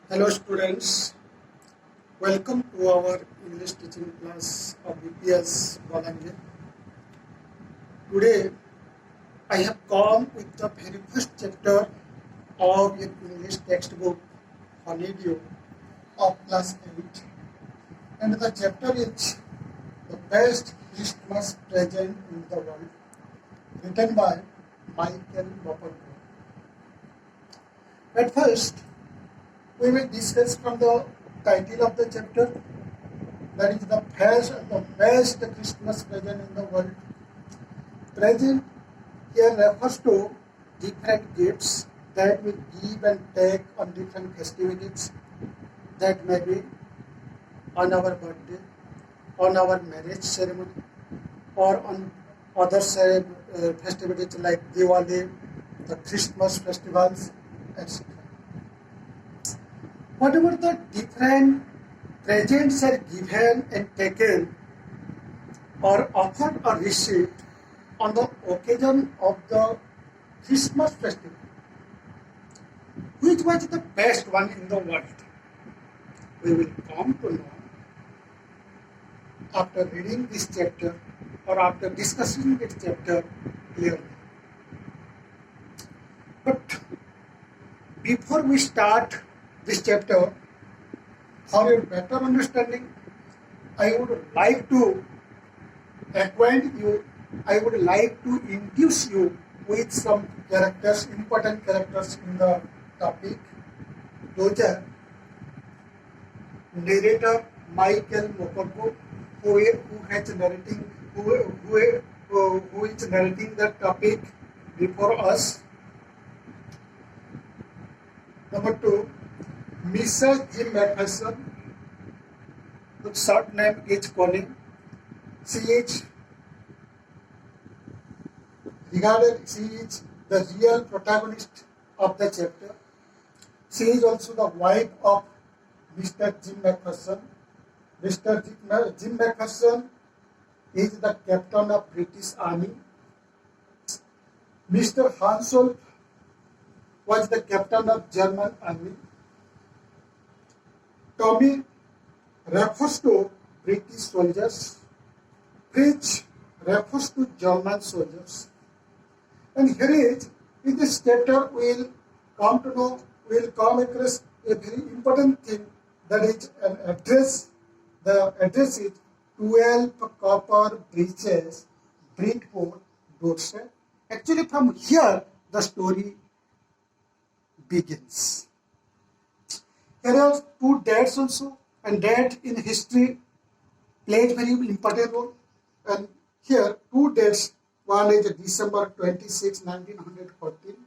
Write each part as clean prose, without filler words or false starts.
Hello students, welcome to our English teaching class of BPS Balangir. Today I have come with the very first chapter of your English textbook Honeydew of class 8, and the chapter is The Best Christmas Present in the World, written by Michael Moppelko. At first, we will discuss from the title of the chapter, that is the best Christmas present in the world. Present here refers to different gifts that we give and take on different festivities. That may be on our birthday, on our marriage ceremony, or on other festivities like Diwali, the Christmas festivals, etc. Whatever the different presents are given and taken or offered or received on the occasion of the Christmas festival, which was the best one in the world, we will come to know after reading this chapter or after discussing this chapter clearly. But before we start this chapter, for your better understanding, I would like to acquaint you, I would like to introduce you with some characters, important characters in the topic. Those are narrator Michael Moppelko, who is narrating the topic before us. Number 2, Mrs. Jim McPherson, whose short name is Connie. She is the real protagonist of the chapter. She is also the wife of Mr. Jim McPherson. Mr. Jim McPherson is the captain of British Army. Mr. Hansel was the captain of German Army. Tommy refers to British soldiers. Fritz refers to German soldiers. And here is, in this chapter, we will come across a very important thing, that is an address. The address is 12 Copper Bridges, Bridport, Dorset. Actually, from here, the story begins. Here are two dates also, and date in history plays very important role. And here two dates, one is December 26, 1914,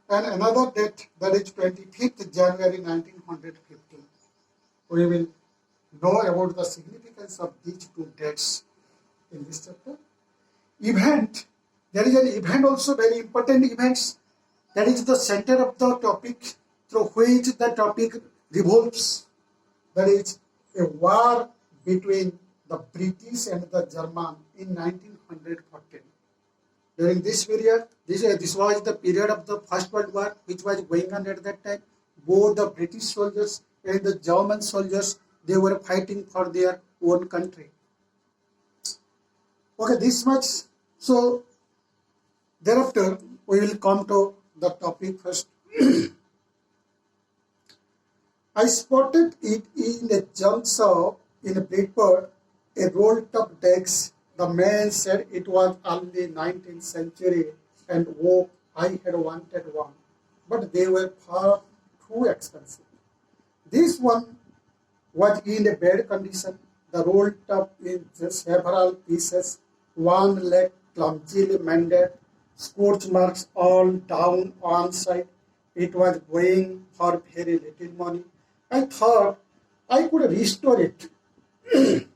and another date, that is 25th January 1915. We will know about the significance of these two dates in this chapter. There is an event also, very important events, that is the center of the topic through which the topic revolves. That is a war between the British and the German in 1914. During this period, this was the period of the First World War, which was going on at that time. Both the British soldiers and the German soldiers, they were fighting for their own country. Okay, this much. So, thereafter, we will come to the topic first. I spotted it in a junk shop in Bridport, a rolled-up desk. The man said it was early 19th century and I had wanted one, but they were far too expensive. This one was in a bad condition. The rolled up in several pieces, one leg clumsily mended, scorch marks all down one side. It was going for very little money. I thought I could restore it. It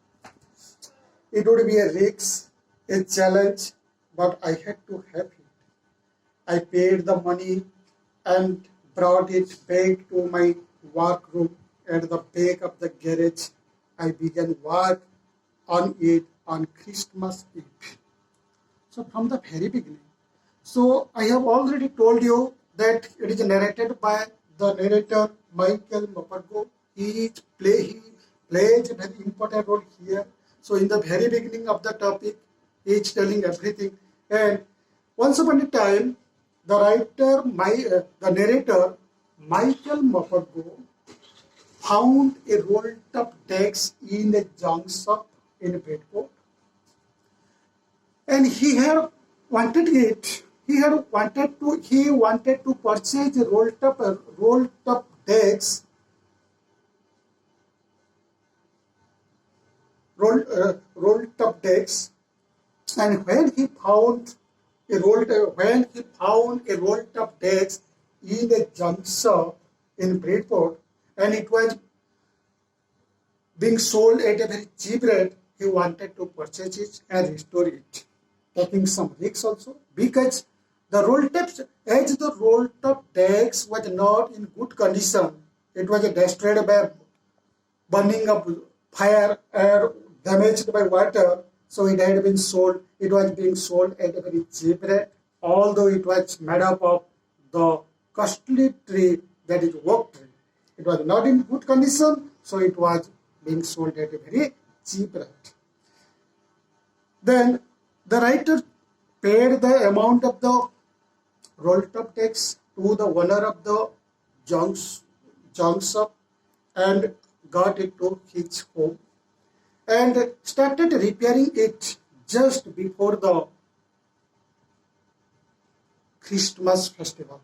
would be a risk, a challenge, but I had to have it. I paid the money and brought it back to my workroom. At the back of the garage, I began work on it on Christmas Eve. So from the very beginning. So I have already told you that it is narrated by the narrator Michael Mapaggo. He plays a very important role here. So in the very beginning of the topic, he is telling everything. And once upon a time, the narrator Michael Mapaggo found a rolled up text in a junk shop in Bridgeport, and he wanted to purchase a rolled up text rolled up text. And when he found a rolled up text in a junk shop in Bridgeport, and it was being sold at a very cheap rate, he wanted to purchase it and restore it, taking some risks also, because the rolled up text was not in good condition. It was destroyed by burning up fire or damaged by water. So it had been sold. It was being sold at a very cheap rate, although it was made up of the costly tree, that is oak tree. It was not in good condition, so it was being sold at a very cheap rate. Then the writer paid the amount of the rolled up text to the owner of the junk shop and got it to his home and started repairing it just before the Christmas festival.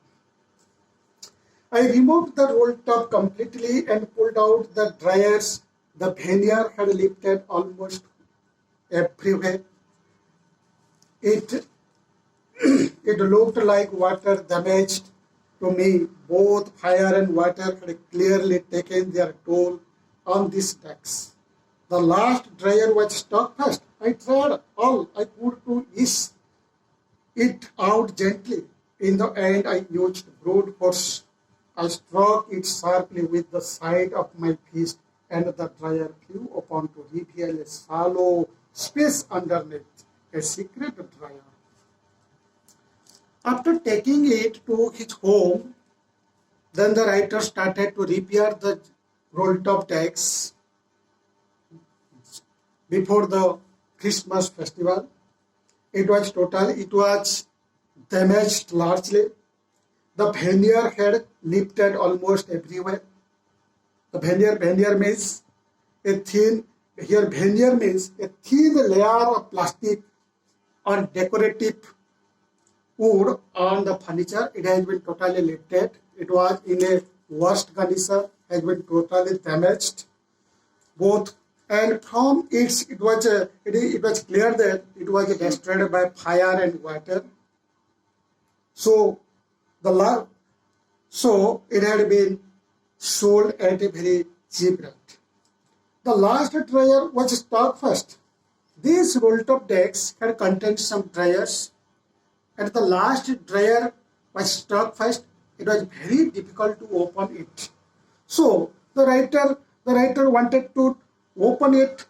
I removed the roll top completely and pulled out the dryers. The pannier had lifted almost everywhere. It looked like water damaged to me. Both fire and water had clearly taken their toll on this text. The last dryer was stuck fast. I tried all I could to ease it out gently. In the end, I used brute force. I struck it sharply with the side of my fist, and the dryer flew upon to reveal a shallow space underneath, a secret dryer. After taking it to his home, then the writer started to repair the rolled up text before the Christmas festival. It was damaged largely. The pannier had lifted almost everywhere. The pannier means a thin layer of plastic or decorative wood on the furniture. It has been totally lifted. It was in a worst condition, has been totally damaged. Both, and from it was clear that it was destroyed by fire and water. So it had been sold at a very cheap rate. The last dryer was stuck first. These rolled up decks had contained some dryers, and the last dryer was stuck first. It was very difficult to open it. So the writer wanted to open it,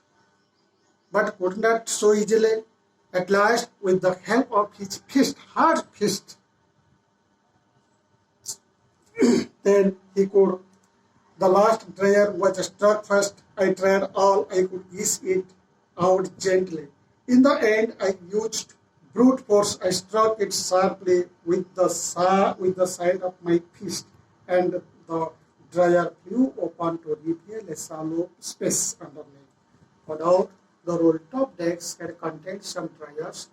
but could not so easily. At last, with the help of his hard fist, then he could. The last dryer was struck first. I tried all I could ease it out gently. In the end, I used brute force. I struck it sharply with the side of my fist, and the dryer flew open to reveal a shallow space underneath. Without the rolled top decks had contained some dryers.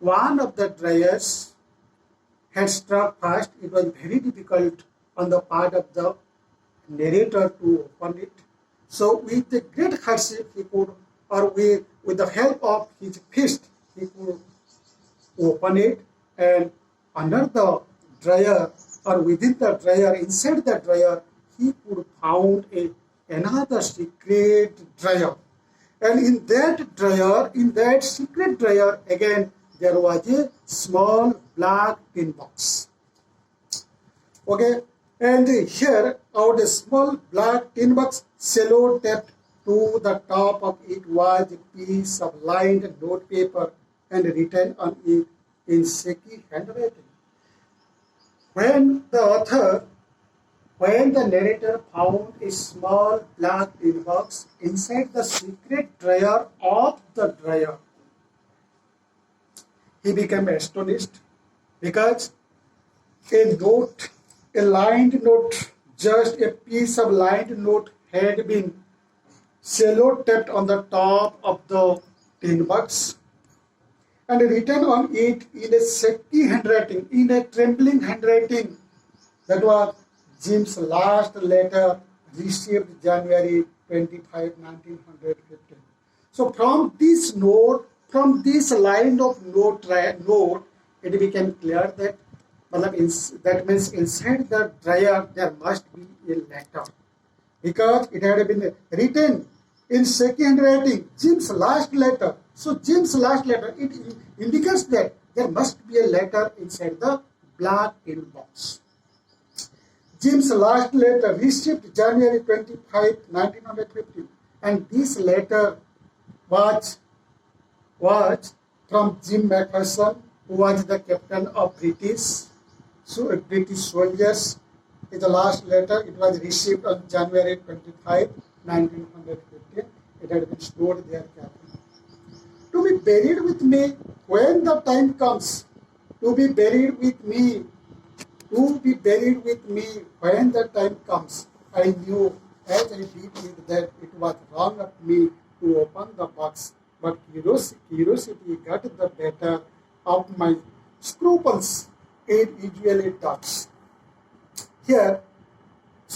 One of the dryers had struck fast. It was very difficult on the part of the narrator to open it. So with the great hardship he could, or with the help of his fist, he could open it, and under the dryer or within the dryer, inside the dryer, he could found another secret dryer. And in that secret dryer, again, there was a small black tin box. Okay, and here, out a small black tin box, cello taped to the top of it was a piece of lined note paper and written on it in shaky handwriting. When the when the narrator found a small black tin box inside the secret drawer of the drawer, he became astonished because a note, a lined note, just a piece of lined note had been cello-taped on the top of the tin box and written on it in a shaky handwriting, in a trembling handwriting. That was Jim's last letter received January 25, 1915. So from this note, from this line of note, it became clear that that means inside the drawer there must be a letter because it had been written in shaky handwriting, Jim's last letter. So Jim's last letter, it indicates that there must be a letter inside the black tin box. Jim's last letter received January 25, 1950, and this letter was from Jim McPherson, who was the captain of British soldiers. In the last letter, it was received on January 25, 1950. It had been stored there carefully. To be buried with me when the time comes. To be buried with me. To be buried with me when the time comes. I knew as I did it that it was wrong of me to open the box, but curiosity got the better of my scruples. It usually does. Here,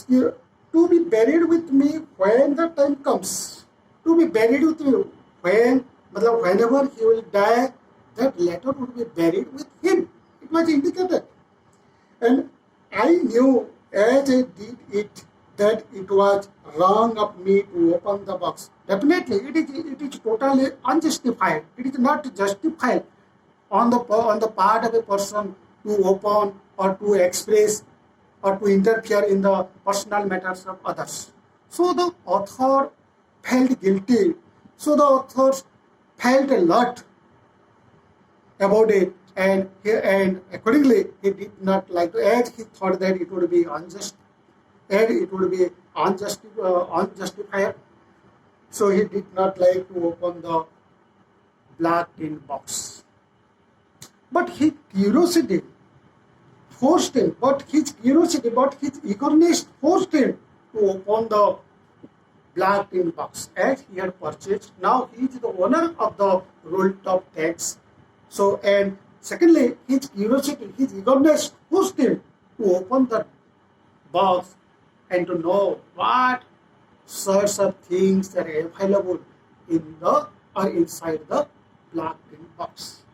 to be buried with me when the time comes. To be buried with you whenever he will die, that letter would be buried with him. It was indicated. And I knew as I did it that it was wrong of me to open the box. Definitely, it is totally unjustified. It is not justified on the part of a person to open or to express or to interfere in the personal matters of others. So the author felt guilty. So the author felt a lot about it, and accordingly he did not like to, as he thought that it would be unjust, and it would be unjustified. So he did not like to open the black tin box. But his curiosity forced him, but his eagerness forced him to open the black tin box as he had purchased. Now he is the owner of the roll-top tags. So, and secondly, his curiosity, his eagerness pushed him to open the box and to know what sorts of things are available in the or inside the black tin box.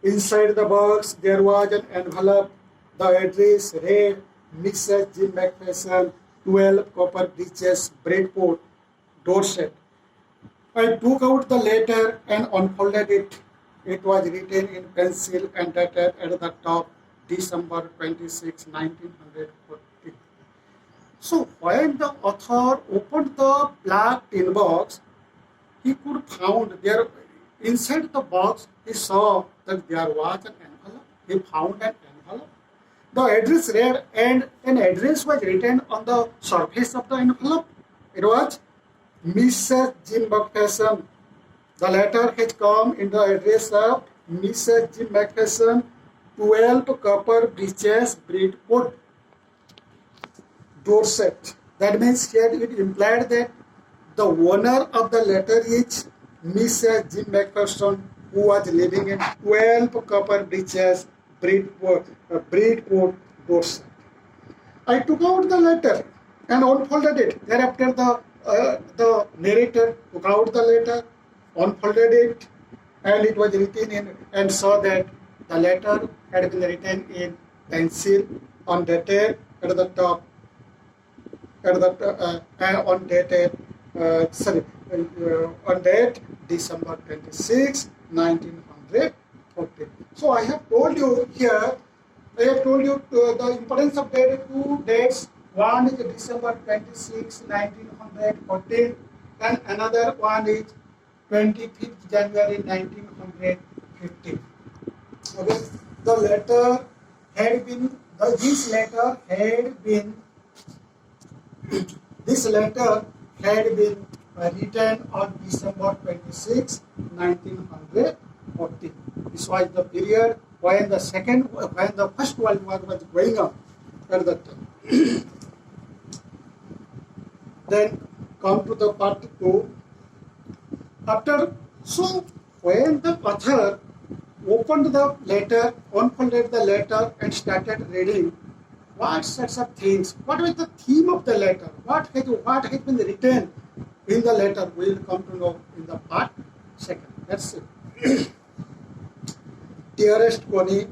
Inside the box, there was an envelope. The address read Mrs. Jim McPherson, 12 Copper Bridges, Bridport, Dorset. I took out the letter and unfolded it. It was written in pencil and dated at the top, December 26, 1940. So when the author opened the black tin box, he could found there inside the box. He saw that there was an envelope. He found an envelope. The address read, and an address was written on the surface of the envelope. It was Mrs. Jim McPherson. The letter had come in the address of Mrs. Jim McPherson, 12 Copper Bridges, Bridport, Dorset. That means here it implied that the owner of the letter is Mrs. Jim McPherson, who was living in 12 Copper Bridges, Bridport, Dorset. I took out the letter and unfolded it. Thereafter, the narrator took out the letter, unfolded it, and it was written in, and saw that the letter had been written in pencil, undated at the top, on date December 26, 1940. So I have told you here, the importance of two dates. One is December 26, 1914, and another one is 25th January 1950. Okay. The letter had been This letter had been written on December 26, 1914. This was the period when the First World War was going on at that time. Then come to the part 2. When the author opened the letter, unfolded the letter and started reading, what sorts of things, what was the theme of the letter, what had been written in the letter, we will come to know in the part 2. That's it. Dearest Connie,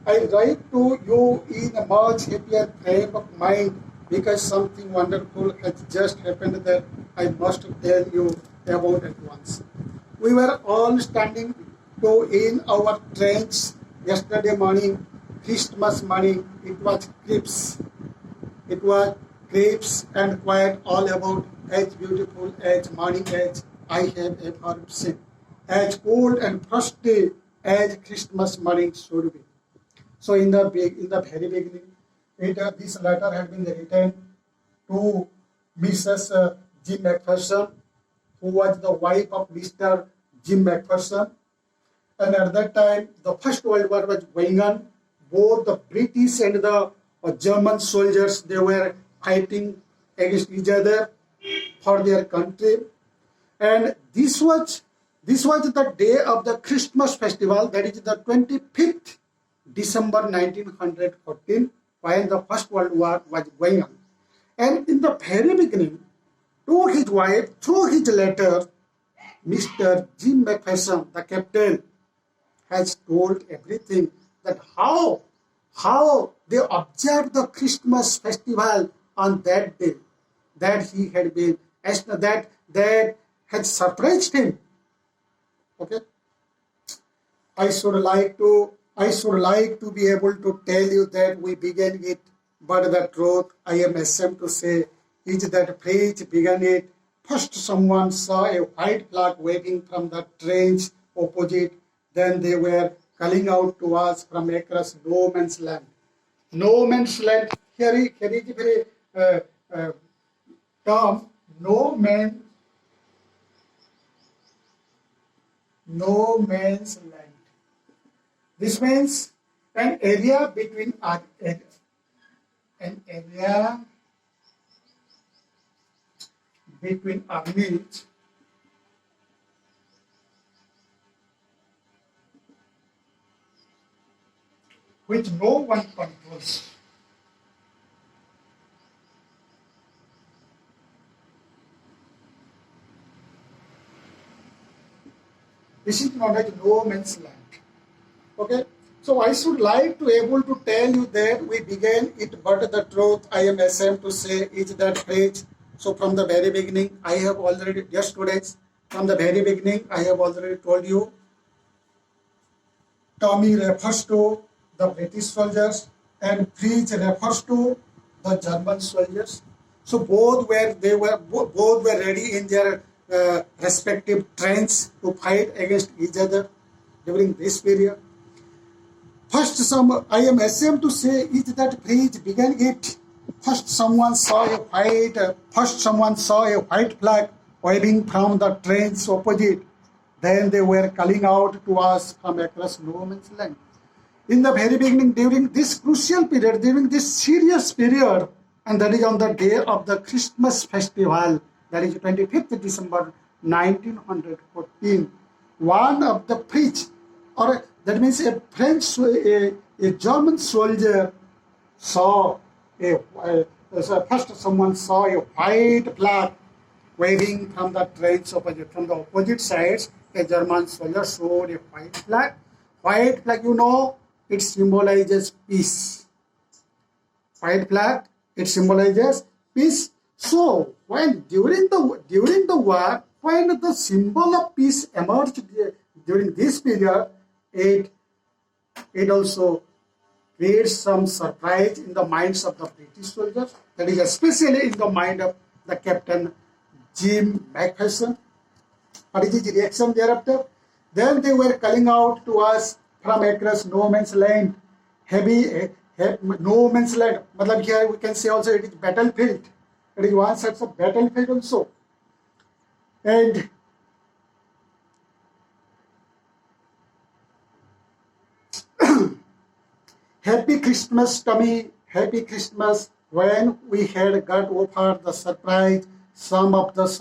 I write to you in a much happier frame of mind because something wonderful has just happened that I must tell you about at once. We were all standing in our trench yesterday morning, Christmas morning. It was crisp and quiet all about, as beautiful as morning as I have ever seen, as cold and frosty as Christmas morning should be. So in the very beginning, this letter had been written to Mrs. Jim McPherson, who was the wife of Mr. Jim McPherson. And at that time, the First World War was going on. Both the British and the German soldiers, they were fighting against each other for their country. And this was the day of the Christmas festival, that is the 25th December 1914, when the First World War was going on. And in the very beginning, to his wife, through his letter, Mr. Jim McPherson, the captain, has told everything, that how they observed the Christmas festival on that day, that he had been that had surprised him. Okay, I should like to be able to tell you that we began it, but the truth I am ashamed to say is that French began it. First, someone saw a white flag waving from the trench opposite. Then they were calling out to us from across no man's land. No man's land. Here is the very term, no man's land. This means an area between armies which no one controls. This is known as no man's land. Okay, so I should like to able to tell you that we began it, but the truth I am ashamed to say is that phrase. So from the very beginning, I have already, dear students, from the very beginning, I have already told you, Tommy refers to the British soldiers and Fritz refers to the German soldiers. So both were ready in their respective trenches to fight against each other during this period. First, I am ashamed to say is that Fritz began it. First, someone saw a white flag waving from the trench opposite. Then they were calling out to us from across no man's land. In the very beginning, during this crucial period, during this serious period, and that is on the day of the Christmas festival, that is 25th December 1914, one of the French, or that means a German soldier saw first someone saw a white flag waving from the trench opposite. From the opposite sides, a German soldier showed a white flag. White flag, you know, it symbolizes peace. White flag, it symbolizes peace. So, when during the war, when the symbol of peace emerged during this period, it also creates some surprise in the minds of the British soldiers. That is especially in the mind of the Captain Jim McPherson. What is his reaction thereafter? Then they were calling out to us from across no man's land. Heavy No man's land. Matlab here we can say also it is battlefield. It is one such a battlefield also. And Happy Christmas, Tommy. Happy Christmas. When we had got over the surprise, some of us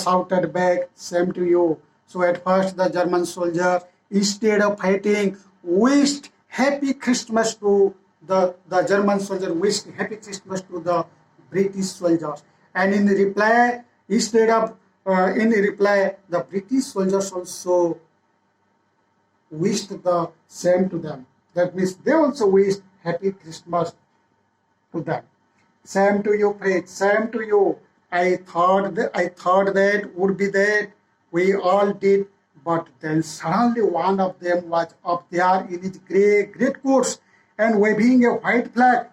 shouted back, same to you. So at first the German soldier, instead of fighting, wished Happy Christmas to the German soldier, wished Happy Christmas to the British soldiers. And in reply, the British soldiers also wished the same to them. That means they also wished Happy Christmas to them. Same to you, Fred. Same to you. I thought that would be that. We all did. But then suddenly one of them was up there in his great coats and waving a white flag.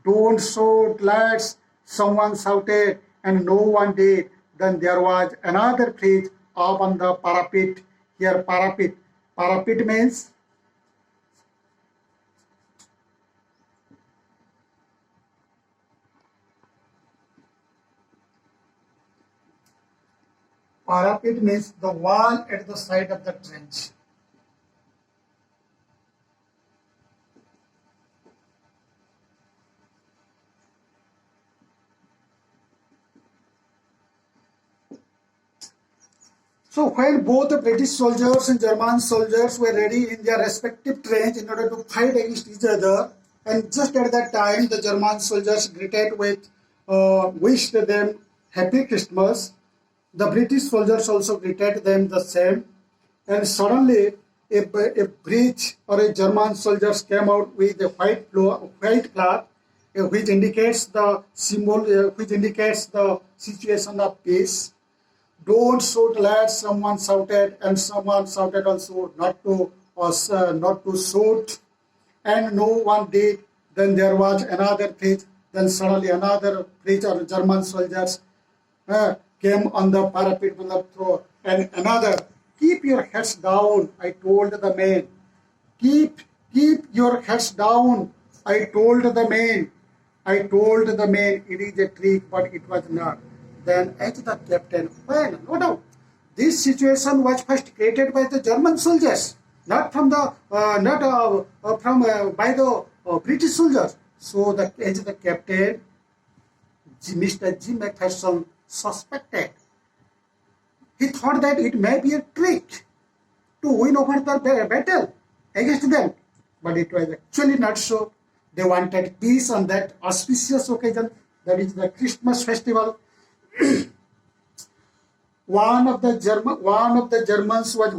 Don't shout, lads, someone shouted, and no one did. Then there was another phrase up on the parapet. Here, parapet. Parapet means the wall at the side of the trench. So while both the British soldiers and German soldiers were ready in their respective trench in order to fight against each other, and just at that time the German soldiers greeted with wished them Happy Christmas. The British soldiers also greeted them the same, and suddenly a British or a German soldiers came out with a white flag, which indicates the symbol, which indicates the situation of peace. Don't shoot, lads, someone shouted, and someone shouted also not to shoot, and no one did. Then there was another preach. Then suddenly another preacher, German soldiers came on the parapet throw, and another, keep your heads down, I told the men. Keep your heads down, I told the men. I told the men it is a trick, but it was not. Then asked the captain, well, no doubt, this situation was first created by the German soldiers, not from the by the British soldiers. So the captain, Mr. Jim McPherson, suspected. He thought that it may be a trick to win over the battle against them, but it was actually not so. They wanted peace on that auspicious occasion, that is the Christmas festival. One of the Germans was